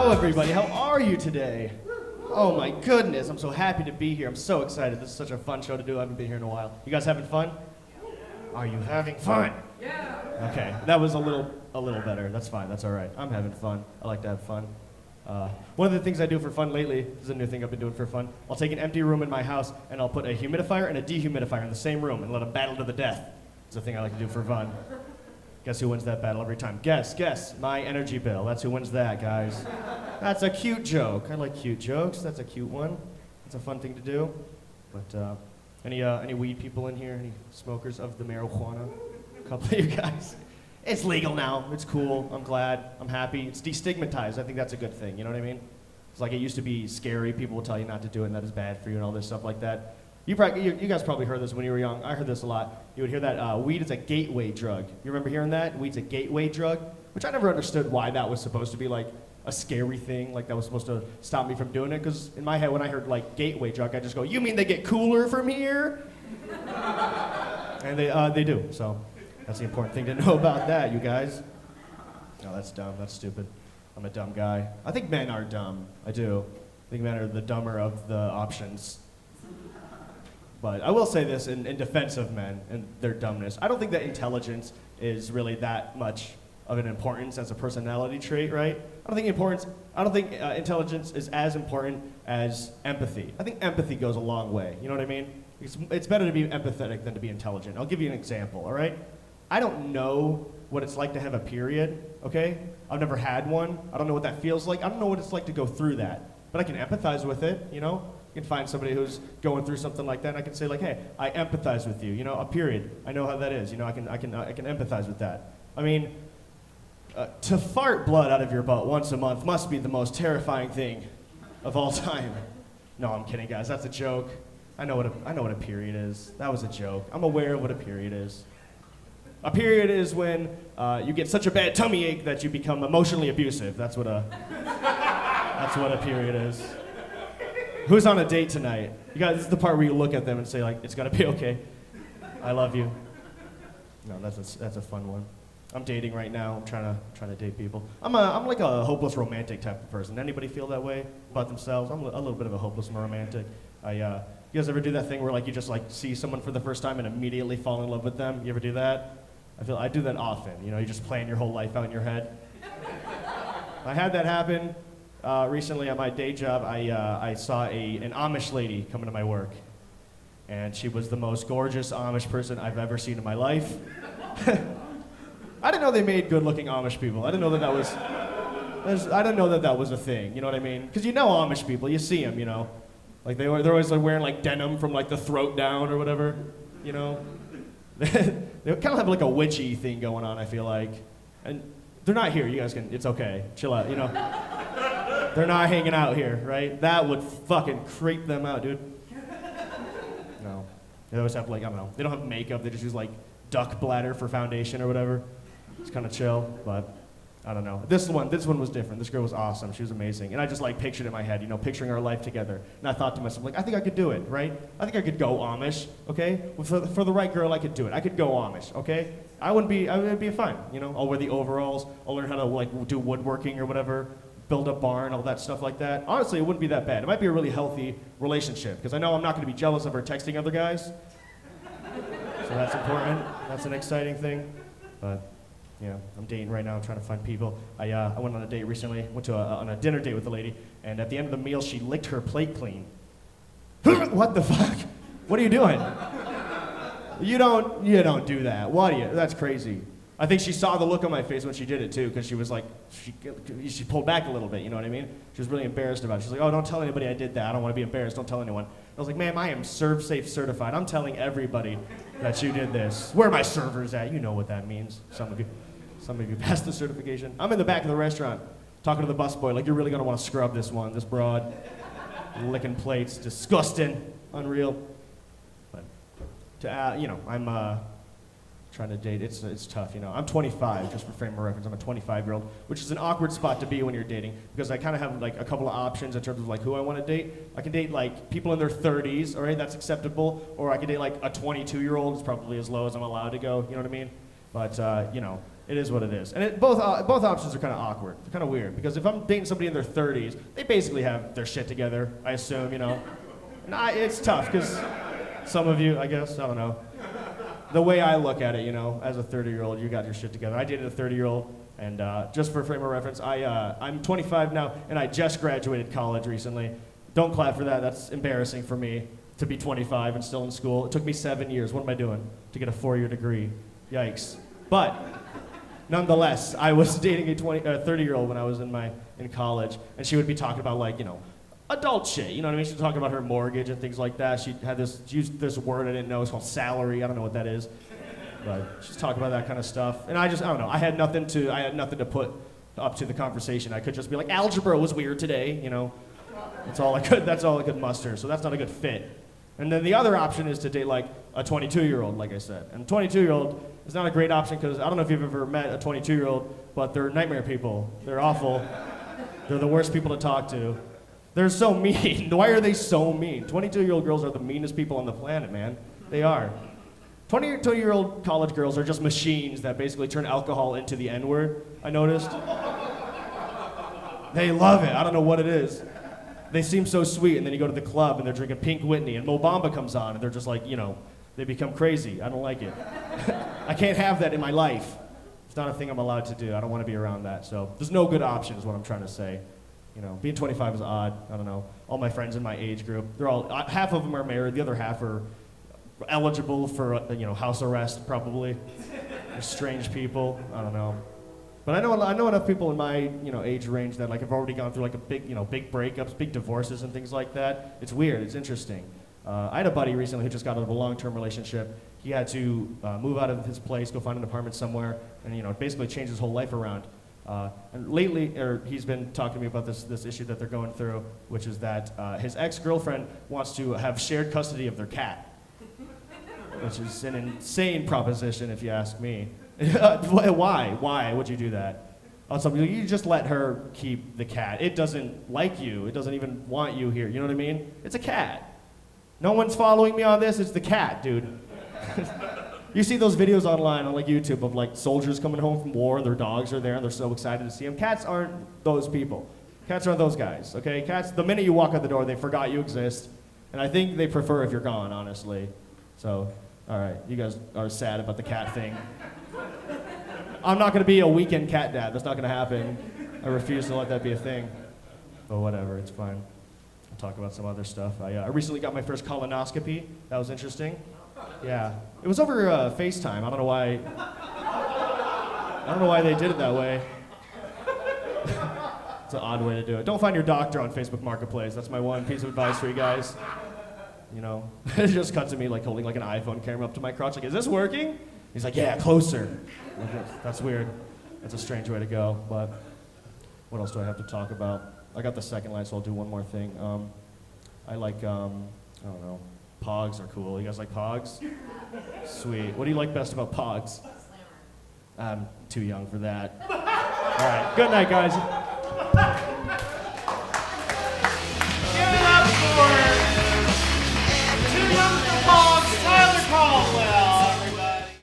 Hello, everybody. How are you today? Oh my goodness, I'm so happy to be here. I'm so excited. This is such a fun show to do. I haven't been here in a while. You guys having fun? Are you having fun? Yeah. Okay, that was a little better. That's fine. That's all right. I'm having fun. I like to have fun. One of the things I do for fun lately, this is a new thing I've been doing for fun. I'll take an empty room in my house and I'll put a humidifier and a dehumidifier in the same room and let them battle to the death. It's a thing I like to do for fun. Guess who wins that battle every time? Guess. My energy bill. That's who wins that, guys. That's a cute joke. I like cute jokes. That's a cute one. It's a fun thing to do. But any weed people in here? Any smokers of the marijuana? A couple of you guys. It's legal now. It's cool. I'm glad. I'm happy. It's destigmatized. I think that's a good thing. You know what I mean? It's like it used to be scary. People will tell you not to do it and that is bad for you and all this stuff like that. You guys probably heard this when you were young. I heard this a lot. You would hear that weed is a gateway drug. You remember hearing that? Weed's a gateway drug? Which I never understood why that was supposed to be like a scary thing, like that was supposed to stop me from doing it. Because in my head, when I heard like gateway drug, I just go, you mean they get cooler from here? And they do. So that's the important thing to know about that, you guys. No, that's dumb. That's stupid. I'm a dumb guy. I think men are dumb. I do. I think men are the dumber of the options. But I will say this in defense of men and their dumbness. I don't think that intelligence is really that much of an importance as a personality trait, right? I don't think intelligence is as important as empathy. I think empathy goes a long way. You know what I mean? It's better to be empathetic than to be intelligent. I'll give you an example, all right? I don't know what it's like to have a period, okay? I've never had one. I don't know what that feels like. I don't know what it's like to go through that. But I can empathize with it, you know? You can find somebody who's going through something like that, and I can say like, hey, I empathize with you. You know, a period. I know how that is. You know, I can empathize with that. I mean, to fart blood out of your butt once a month must be the most terrifying thing of all time. No, I'm kidding, guys. That's a joke. I know what a period is. That was a joke. I'm aware of what a period is. A period is when you get such a bad tummy ache that you become emotionally abusive. That's what a period is. Who's on a date tonight? You guys, this is the part where you look at them and say like, it's gonna be okay. I love you. No, that's a fun one. I'm dating right now. I'm trying to date people. I'm like a hopeless romantic type of person. Anybody feel that way about themselves? I'm a little bit of a hopeless romantic. You guys ever do that thing where like you just like see someone for the first time and immediately fall in love with them? You ever do that? I do that often. You know, you just plan your whole life out in your head. I had that happen. Recently at my day job, I saw an Amish lady come into my work. And she was the most gorgeous Amish person I've ever seen in my life. I didn't know they made good-looking Amish people. I didn't know that was a thing, you know what I mean? Because you know Amish people, you see them, you know. Like they're always like wearing like denim from like the throat down or whatever, you know. They kind of have like a witchy thing going on, I feel like. And they're not here, you guys can, it's okay, chill out, you know. They're not hanging out here, right? That would fucking creep them out, dude. No. They always have like, I don't know, they don't have makeup, they just use like duck bladder for foundation or whatever. It's kind of chill, but I don't know. This one was different. This girl was awesome. She was amazing. And I just like pictured in my head, you know, picturing our life together. And I thought to myself, like, I think I could do it, right? I think I could go Amish, okay? For the right girl, I could do it. I could go Amish, okay? I would be fine, you know? I'll wear the overalls. I'll learn how to like do woodworking or whatever, build a barn, all that stuff like that. Honestly, it wouldn't be that bad. It might be a really healthy relationship because I know I'm not going to be jealous of her texting other guys. So that's important. That's an exciting thing. But yeah, I'm dating right now. I'm trying to find people. I went on a date recently. Went to on a dinner date with a lady, and at the end of the meal, she licked her plate clean. What the fuck? What are you doing? You don't do that. What are you? That's crazy. I think she saw the look on my face when she did it too, because she was like, she pulled back a little bit. You know what I mean? She was really embarrassed about it. She's like, oh, don't tell anybody I did that. I don't want to be embarrassed. Don't tell anyone. I was like, ma'am, I am ServSafe certified. I'm telling everybody that you did this. Where are my servers at? You know what that means. Some of you passed the certification. I'm in the back of the restaurant talking to the busboy like, you're really going to want to scrub this one, this broad, licking plates, disgusting, unreal. But, I'm trying to date, it's tough, you know. I'm 25, just for frame of reference. I'm a 25-year-old, which is an awkward spot to be when you're dating because I kind of have like a couple of options in terms of like who I want to date. I can date like people in their 30s, all right, that's acceptable, or I can date like a 22-year-old, it's probably as low as I'm allowed to go, you know what I mean? But, It is what it is. And both options are kind of awkward. They're kind of weird. Because if I'm dating somebody in their 30s, they basically have their shit together, I assume, you know. And it's tough, because some of you, I guess, I don't know. The way I look at it, you know, as a 30-year-old, you got your shit together. I dated a 30-year-old, and just for frame of reference, I'm 25 now, and I just graduated college recently. Don't clap for that. That's embarrassing for me to be 25 and still in school. It took me 7 years. What am I doing? To get a 4-year degree. Yikes. But nonetheless, I was dating a 30-year-old when I was in college, and she would be talking about, like, you know, adult shit. You know what I mean? She'd talk about her mortgage and things like that. She used this word I didn't know. It's called salary. I don't know what that is. But she's talking about that kind of stuff. And I don't know. I had nothing to put up to the conversation. I could just be like, algebra was weird today, you know. That's all I could muster. So that's not a good fit. And then the other option is to date like a 22-year-old, like I said. And 22-year-old is not a great option because I don't know if you've ever met a 22-year-old, but they're nightmare people. They're awful. They're the worst people to talk to. They're so mean. Why are they so mean? 22-year-old girls are the meanest people on the planet, man. They are. 22-year-old college girls are just machines that basically turn alcohol into the N-word, I noticed. They love it. I don't know what it is. They seem so sweet, and then you go to the club, and they're drinking Pink Whitney, and Mo Bamba comes on, and they're just like, you know, they become crazy. I don't like it. I can't have that in my life. It's not a thing I'm allowed to do. I don't want to be around that. So there's no good option is what I'm trying to say. You know, being 25 is odd. I don't know. All my friends in my age group, they're all, half of them are married, the other half are eligible for, you know, house arrest, probably. They're strange people. I don't know. But I know enough people in my, you know, age range that like have already gone through like a big, you know, big breakups, big divorces and things like that. It's weird. It's interesting. I had a buddy recently who just got out of a long-term relationship. He had to move out of his place, go find an apartment somewhere, and, you know, basically change his whole life around. And lately, he's been talking to me about this issue that they're going through, which is that his ex-girlfriend wants to have shared custody of their cat, which is an insane proposition if you ask me. Why? Why would you do that? You just let her keep the cat. It doesn't like you. It doesn't even want you here. You know what I mean? It's a cat. No one's following me on this. It's the cat, dude. You see those videos online on like YouTube of like soldiers coming home from war, their dogs are there, and they're so excited to see them. Cats aren't those people. Cats aren't those guys, okay? Cats, the minute you walk out the door, they forgot you exist. And I think they prefer if you're gone, honestly. So, all right, you guys are sad about the cat thing. I'm not going to be a weekend cat dad. That's not going to happen. I refuse to let that be a thing. But whatever, it's fine. I'll talk about some other stuff. I recently got my first colonoscopy. That was interesting. Yeah. It was over FaceTime. I don't know why they did it that way. It's an odd way to do it. Don't find your doctor on Facebook Marketplace. That's my one piece of advice for you guys. You know, it just cuts to me like holding like an iPhone camera up to my crotch. Like, is this working? He's like, yeah, closer. Like, that's weird. That's a strange way to go. But what else do I have to talk about? I got the second line, so I'll do one more thing. I like, I don't know, Pogs are cool. You guys like Pogs? Sweet. What do you like best about Pogs? I'm too young for that. All right, good night, guys.